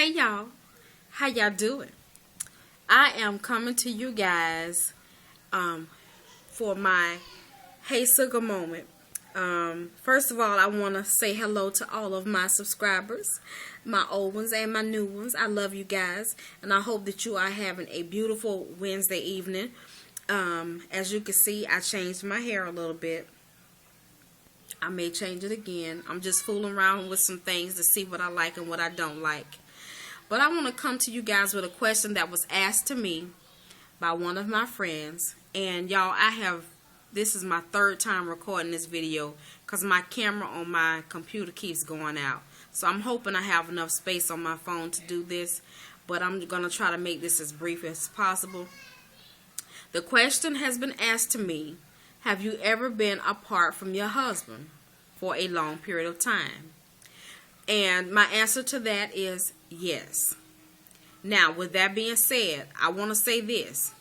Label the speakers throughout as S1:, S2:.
S1: Hey y'all, how y'all doing? I am coming to you guys for my Hey Sugar moment. First of all, I want to say hello to all of my subscribers, my old ones and my new ones. I love you guys, and I hope that you are having a beautiful Wednesday evening. As you can see, I changed my hair a little bit. I may change it again. I'm just fooling around with some things to see what I like and what I don't like. But I want to come to you guys with a question that was asked to me by one of my friends. And y'all, this is my third time recording this video because my camera on my computer keeps going out. So I'm hoping I have enough space on my phone to do this. But I'm going to try to make this as brief as possible. The question has been asked to me: have you ever been apart from your husband for a long period of time? And my answer to that is yes. Now, with that being said, I want to say this.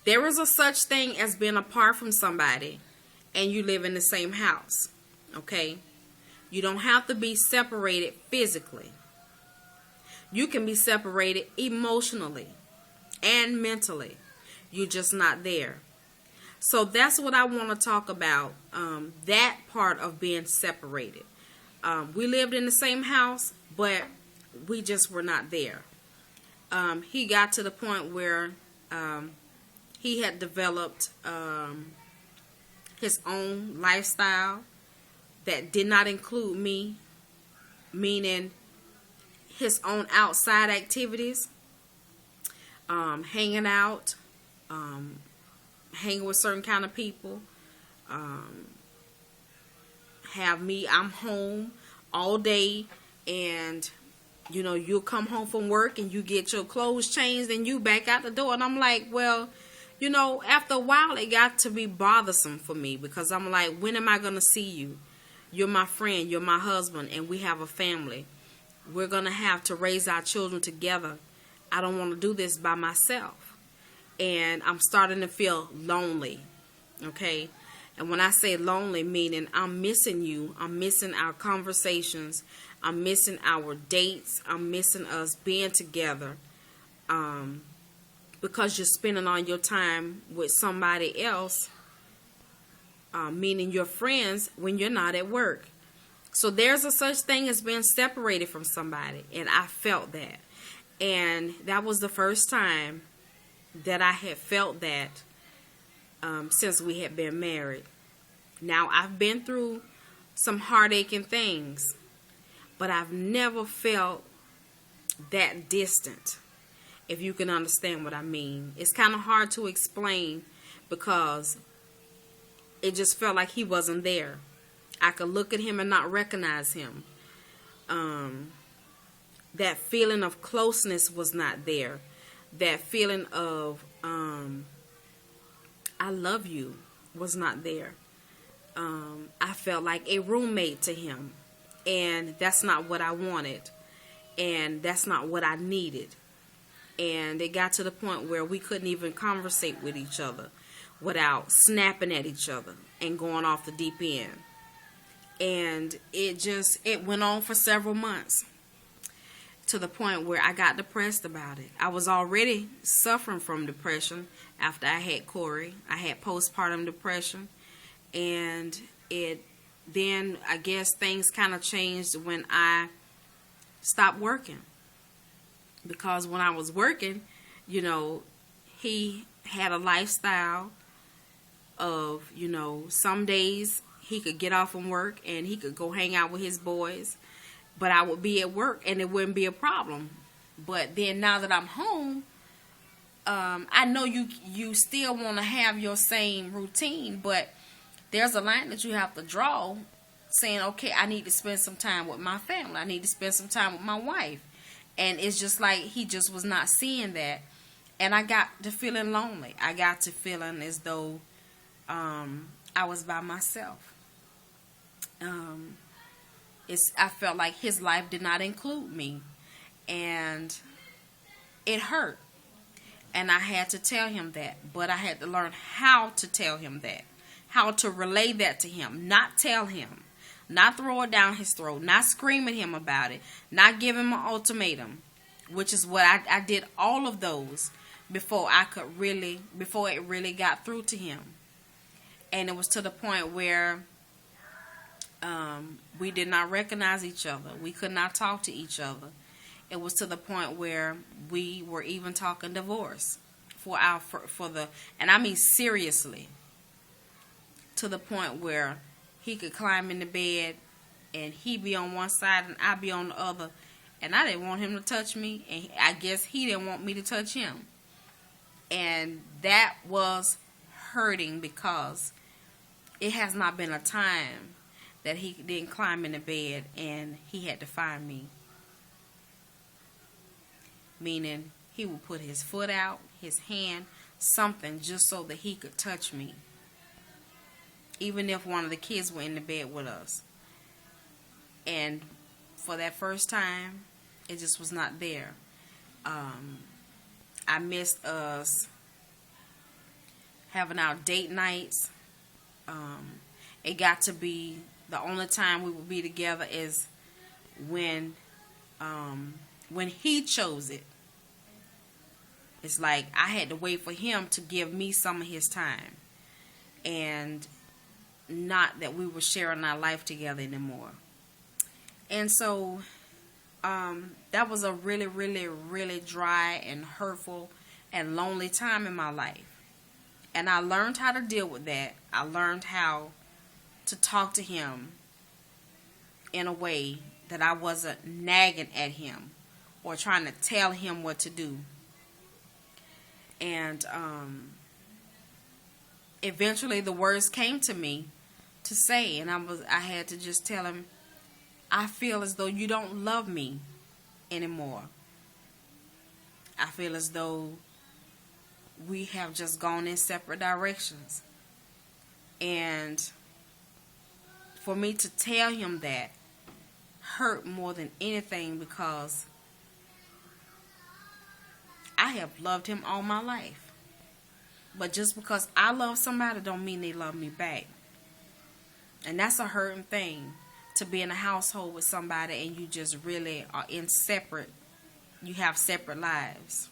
S1: There is a such thing as being apart from somebody and you live in the same house. Okay? You don't have to be separated physically. You can be separated emotionally and mentally. You're just not there. So that's what I want to talk about, that part of being separated. We lived in the same house, but we just were not there. He got to the point where he had developed his own lifestyle that did not include me, meaning his own outside activities, hanging out, hanging with certain kind of people, I'm home all day, and you'll come home from work and you get your clothes changed and you back out the door. And I'm like, well, after a while it got to be bothersome for me, because I'm like, when am I going to see you? You're my friend, you're my husband, and we have a family. We're going to have to raise our children together. I don't want to do this by myself. And I'm starting to feel lonely, okay? And when I say lonely, meaning I'm missing you. I'm missing our conversations. I'm missing our dates. I'm missing us being together. Because you're spending all your time with somebody else, meaning your friends, when you're not at work. So there's a such thing as being separated from somebody. And I felt that. And that was the first time that I had felt that since we had been married. Now, I've been through some heartaching things, but I've never felt that distant, if you can understand what I mean. It's kind of hard to explain because it just felt like he wasn't there. I could look at him and not recognize him. That feeling of closeness was not there. That feeling of I love you was not there. I felt like a roommate to him, and that's not what I wanted, and that's not what I needed. And it got to the point where we couldn't even conversate with each other without snapping at each other and going off the deep end. And it went on for several months, to the point where I got depressed about it. I was already suffering from depression after I had Corey. I had postpartum depression. And then I guess things kind of changed when I stopped working. Because when I was working, he had a lifestyle of, some days he could get off from work and he could go hang out with his boys. But I would be at work and it wouldn't be a problem. But then now that I'm home, I know you still want to have your same routine, but there's a line that you have to draw, saying, okay, I need to spend some time with my family. I need to spend some time with my wife. And it's just like he just was not seeing that. And I got to feeling lonely. I got to feeling as though I was by myself. I felt like his life did not include me. And it hurt. And I had to tell him that. But I had to learn how to tell him that. How to relay that to him. Not tell him. not throw it down his throat, not scream at him about it, not give him an ultimatum, which is what I did all of those before it really got through to him. And it was to the point where we did not recognize each other. We could not talk to each other. It was to the point where we were even talking divorce and I mean seriously, to the point where he could climb in the bed and he be on one side and I be on the other, and I didn't want him to touch me, and I guess he didn't want me to touch him. And that was hurting, because it has not been a time that he didn't climb in the bed and he had to find me. Meaning he would put his foot out, his hand, something, just so that he could touch me. Even if one of the kids were in the bed with us. And for that first time, it just was not there. I missed us having our date nights. It got to be the only time we would be together is when he chose it. It's like I had to wait for him to give me some of his time, and not that we were sharing our life together anymore. And so that was a really, really, really dry and hurtful and lonely time in my life. And I learned how to deal with that. I learned how to talk to him in a way that I wasn't nagging at him or trying to tell him what to do. And eventually the words came to me to say, and I had to just tell him, I feel as though you don't love me anymore. I feel as though we have just gone in separate directions. And for me to tell him that hurt more than anything, because I have loved him all my life. But just because I love somebody don't mean they love me back. And that's a hurting thing, to be in a household with somebody and you just really are you have separate lives.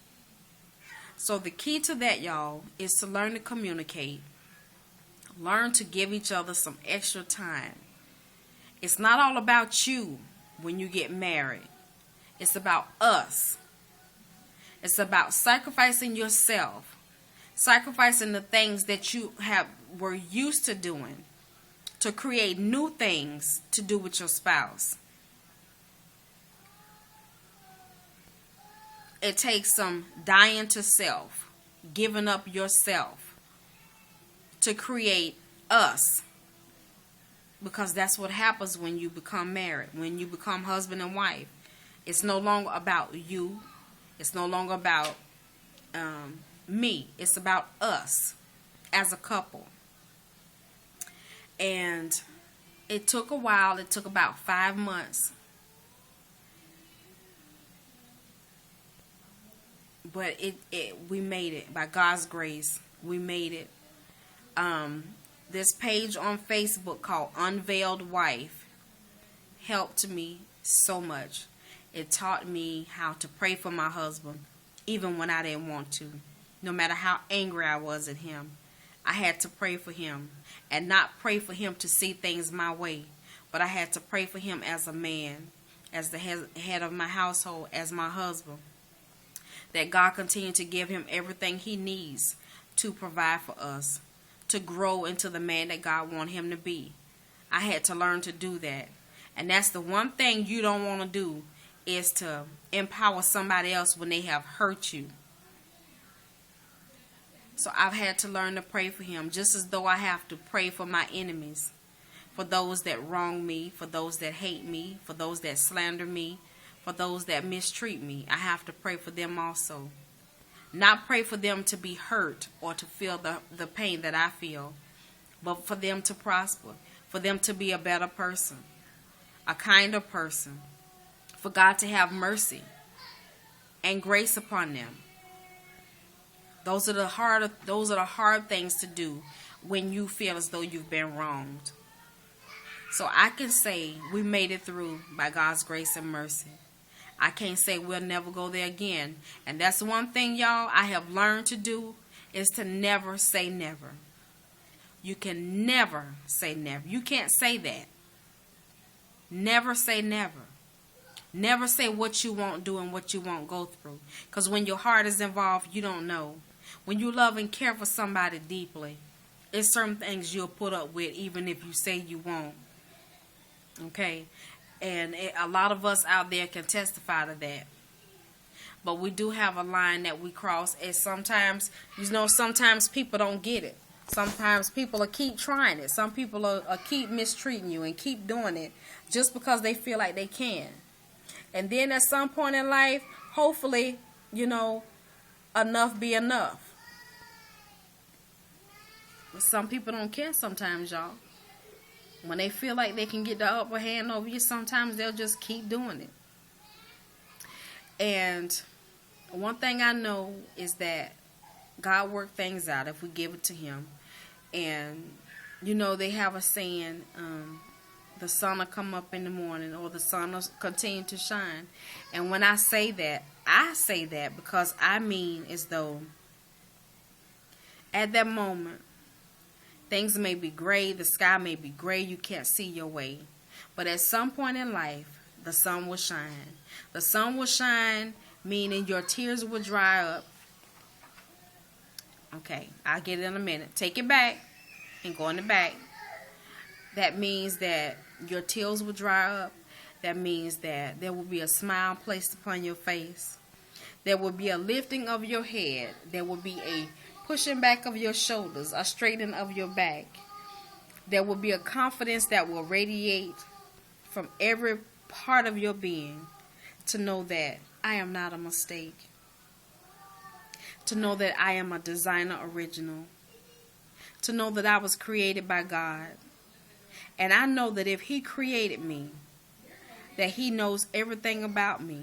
S1: So the key to that, y'all, is to learn to communicate. Learn to give each other some extra time. It's not all about you when you get married. It's about us. It's about sacrificing yourself, sacrificing the things that you were used to doing, to create new things to do with your spouse. It takes some dying to self, giving up yourself to create us. Because that's what happens when you become married, when you become husband and wife. It's no longer about you. It's no longer about me. It's about us as a couple. And it took a while. It took about 5 months. But we made it. By God's grace, we made it. This page on Facebook called Unveiled Wife helped me so much. It taught me how to pray for my husband, even when I didn't want to. No matter how angry I was at him, I had to pray for him. And not pray for him to see things my way, but I had to pray for him as a man, as the head of my household, as my husband. That God continue to give him everything he needs to provide for us, to grow into the man that God wants him to be. I had to learn to do that. And that's the one thing you don't want to do, is to empower somebody else when they have hurt you. So I've had to learn to pray for him, just as though I have to pray for my enemies, for those that wrong me, for those that hate me, for those that slander me, for those that mistreat me. I have to pray for them also. Not pray for them to be hurt or to feel the pain that I feel, but for them to prosper, for them to be a better person, a kinder person, for God to have mercy and grace upon them. Those are the hard things to do when you feel as though you've been wronged. So I can say we made it through by God's grace and mercy. I can't say we'll never go there again. And that's one thing, y'all, I have learned to do is to never say never. You can never say never. You can't say that. Never say never. Never say what you won't do and what you won't go through. Because when your heart is involved, you don't know. When you love and care for somebody deeply, it's certain things you'll put up with even if you say you won't. Okay? And a lot of us out there can testify to that. But we do have a line that we cross. And sometimes, sometimes people don't get it. Sometimes people will keep trying it. Some people will keep mistreating you and keep doing it just because they feel like they can. And then at some point in life, hopefully, enough be enough. But some people don't care sometimes, y'all. When they feel like they can get the upper hand over you, sometimes they'll just keep doing it. And one thing I know is that God works things out if we give it to Him. And, they have a saying, the sun will come up in the morning or the sun will continue to shine. And when I say that because I mean as though at that moment, things may be gray, the sky may be gray, you can't see your way. But at some point in life, the sun will shine. The sun will shine, meaning your tears will dry up. Okay, I'll get it in a minute. Take it back and go in the back. That means that your tears will dry up. That means that there will be a smile placed upon your face. There will be a lifting of your head. There will be a pushing back of your shoulders, a straightening of your back. There will be a confidence that will radiate from every part of your being to know that I am not a mistake. To know that I am a designer original. To know that I was created by God. And I know that if He created me, that He knows everything about me.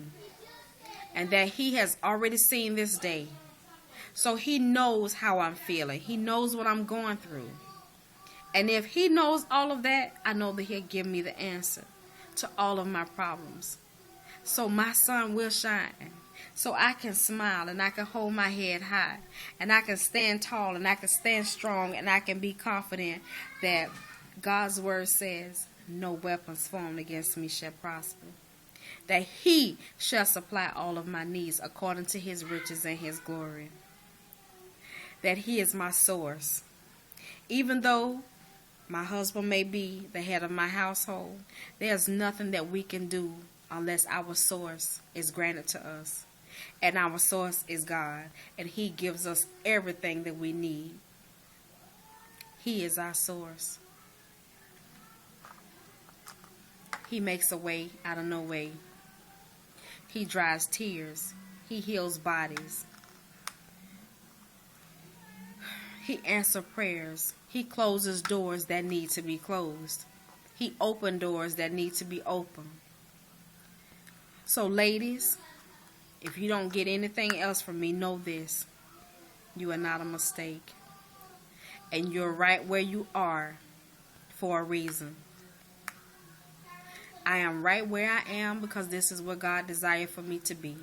S1: And that He has already seen this day. So He knows how I'm feeling. He knows what I'm going through. And if He knows all of that, I know that He'll give me the answer to all of my problems. So my sun will shine. So I can smile and I can hold my head high. And I can stand tall and I can stand strong. And I can be confident that God's word says, no weapons formed against me shall prosper. That He shall supply all of my needs according to His riches and His glory. That He is my source. Even though my husband may be the head of my household, there's nothing that we can do unless our source is granted to us. And our source is God. And He gives us everything that we need. He is our source. He makes a way out of no way. He dries tears. He heals bodies. He answers prayers. He closes doors that need to be closed. He opens doors that need to be opened. So ladies, if you don't get anything else from me, know this. You are not a mistake. And you're right where you are for a reason. I am right where I am because this is what God desired for me to be.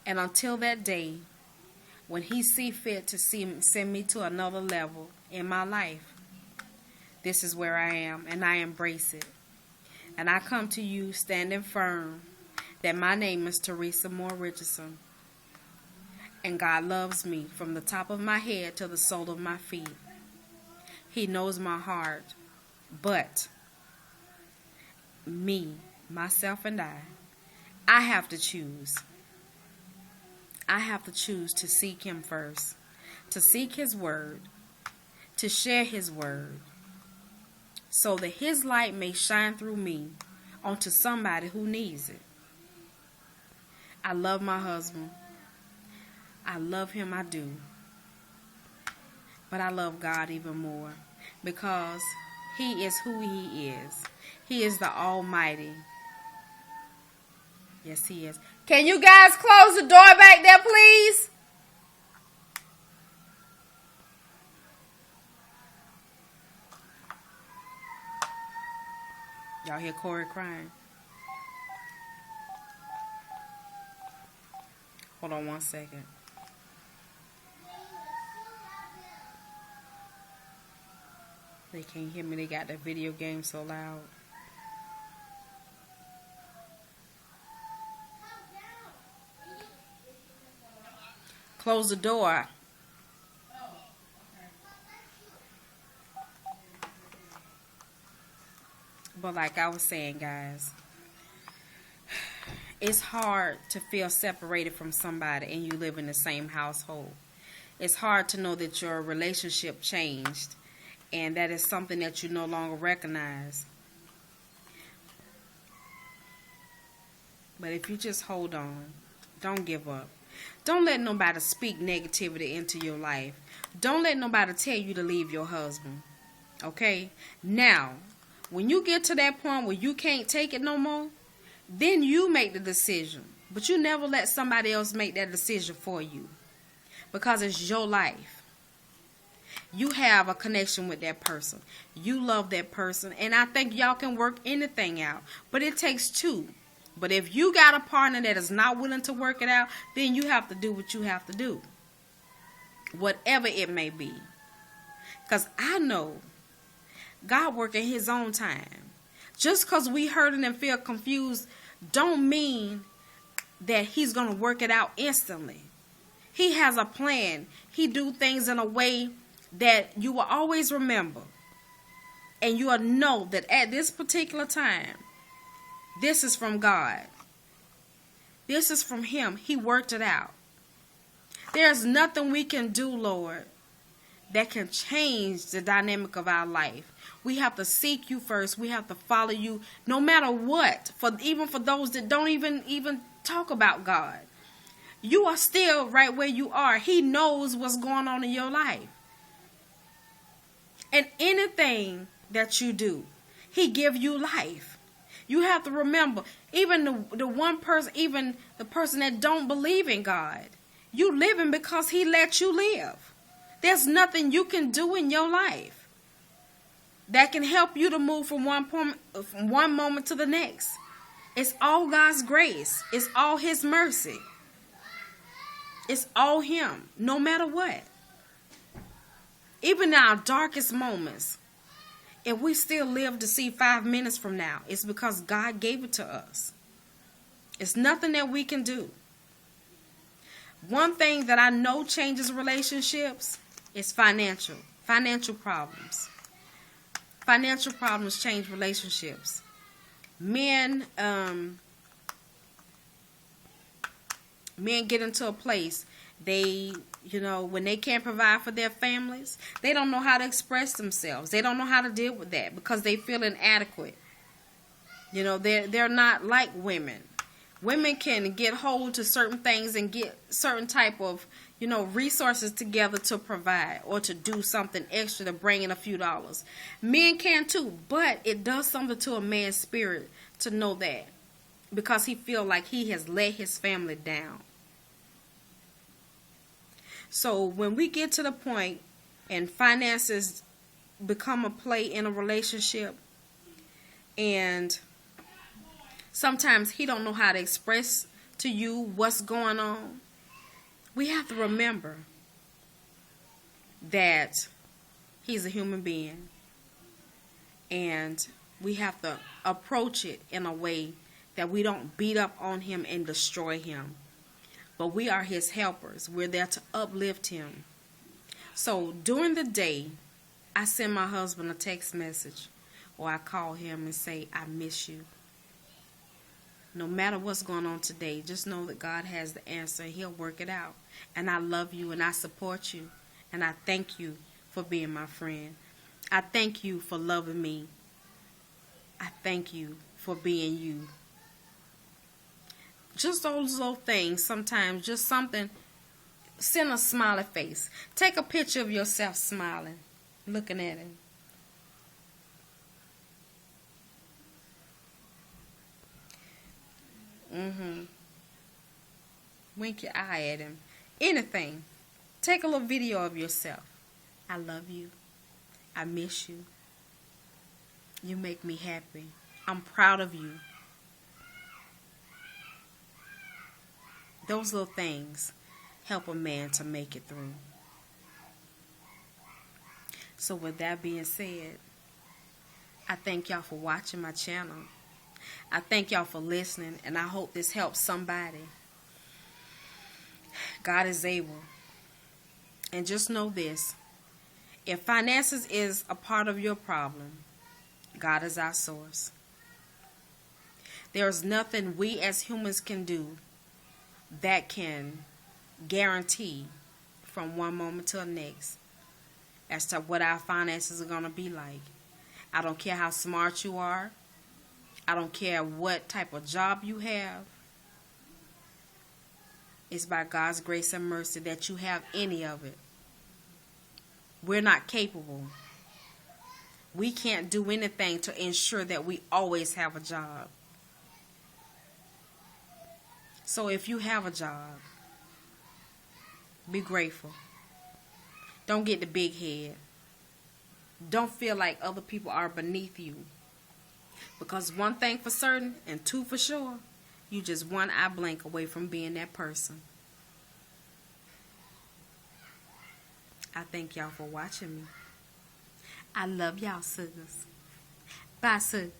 S1: And until that day, when He see fit to send me to another level in my life, this is where I am, and I embrace it. And I come to you standing firm that my name is Teresa Moore Richardson. And God loves me from the top of my head to the sole of my feet. He knows my heart. But me, myself, and I have to choose. I have to choose to seek Him first. To seek His word. To share His word. So that His light may shine through me onto somebody who needs it. I love my husband. I love him, I do. But I love God even more because He is who He is. He is the Almighty. Yes, He is. Can you guys close the door back there, please? Y'all hear Corey crying? Hold on 1 second. They can't hear me. They got that video game so loud. Close the door. But like I was saying, guys, it's hard to feel separated from somebody and you live in the same household. It's hard to know that your relationship changed and that is something that you no longer recognize. But if you just hold on, don't give up. Don't let nobody speak negativity into your life. Don't let nobody tell you to leave your husband. Okay? Now, when you get to that point where you can't take it no more, then you make the decision. But you never let somebody else make that decision for you. Because it's your life. You have a connection with that person. You love that person. And I think y'all can work anything out. But it takes two. But if you got a partner that is not willing to work it out, then you have to do what you have to do. Whatever it may be. Because I know God works in his own time. Just because we hurting and feel confused don't mean that he's going to work it out instantly. He has a plan. He do things in a way that you will always remember. And you will know that at this particular time, this is from God. This is from him. He worked it out. There's nothing we can do, Lord, that can change the dynamic of our life. We have to seek you first. We have to follow you no matter what. Even for those that don't even talk about God. You are still right where you are. He knows what's going on in your life. And anything that you do, he give you life. You have to remember, even the one person, even the person that don't believe in God, you living because he let you live. There's nothing you can do in your life that can help you to move from one moment to the next. It's all God's grace. It's all his mercy. It's all him, no matter what. Even in our darkest moments, if we still live to see 5 minutes from now, it's because God gave it to us. It's nothing that we can do. One thing that I know changes relationships is financial problems. Financial problems change relationships. Men get into a place, when they can't provide for their families, they don't know how to express themselves. They don't know how to deal with that because they feel inadequate. They're not like women. Women can get hold to certain things and get certain type of, resources together to provide or to do something extra to bring in a few dollars. Men can too, but it does something to a man's spirit to know that because he feel like he has let his family down. So when we get to the point and finances become a play in a relationship and sometimes he don't know how to express to you what's going on, we have to remember that he's a human being and we have to approach it in a way that we don't beat up on him and destroy him. But we are his helpers. We're there to uplift him. So during the day, I send my husband a text message or I call him and say, I miss you. No matter what's going on today, just know that God has the answer. He'll work it out. And I love you and I support you. And I thank you for being my friend. I thank you for loving me. I thank you for being you. Just those little things, sometimes just something, send a smiley face. Take a picture of yourself smiling, looking at him. Wink your eye at him. Anything. Take a little video of yourself. I love you. I miss you. You make me happy. I'm proud of you. Those little things help a man to make it through. So with that being said, I thank y'all for watching my channel. I thank y'all for listening, and I hope this helps somebody. God is able. And just know this. If finances is a part of your problem, God is our source. There's nothing we as humans can do that can guarantee from one moment to the next as to what our finances are going to be like. I don't care how smart you are. I don't care what type of job you have. It's by God's grace and mercy that you have any of it. We're not capable. We can't do anything to ensure that we always have a job. So if you have a job, be grateful. Don't get the big head. Don't feel like other people are beneath you. Because one thing for certain and two for sure, you just one eye blink away from being that person. I thank y'all for watching me. I love y'all, sugars. Bye, sugars.